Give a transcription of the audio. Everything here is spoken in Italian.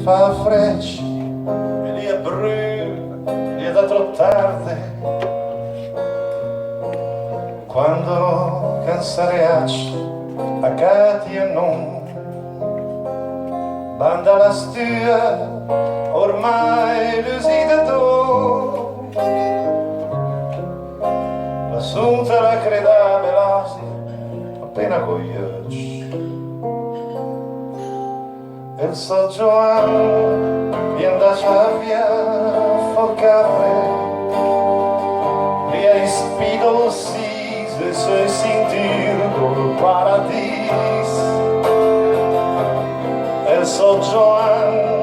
fa frecce e lì a brûle e da trop tarde quando cansareaci a cati e non banda la stua ormai lucida tu l'assunta la creda belasi appena cogliacci e il so Gioan vi andacia via focare via i spidolsis e se sentir col paradis e il so Gioan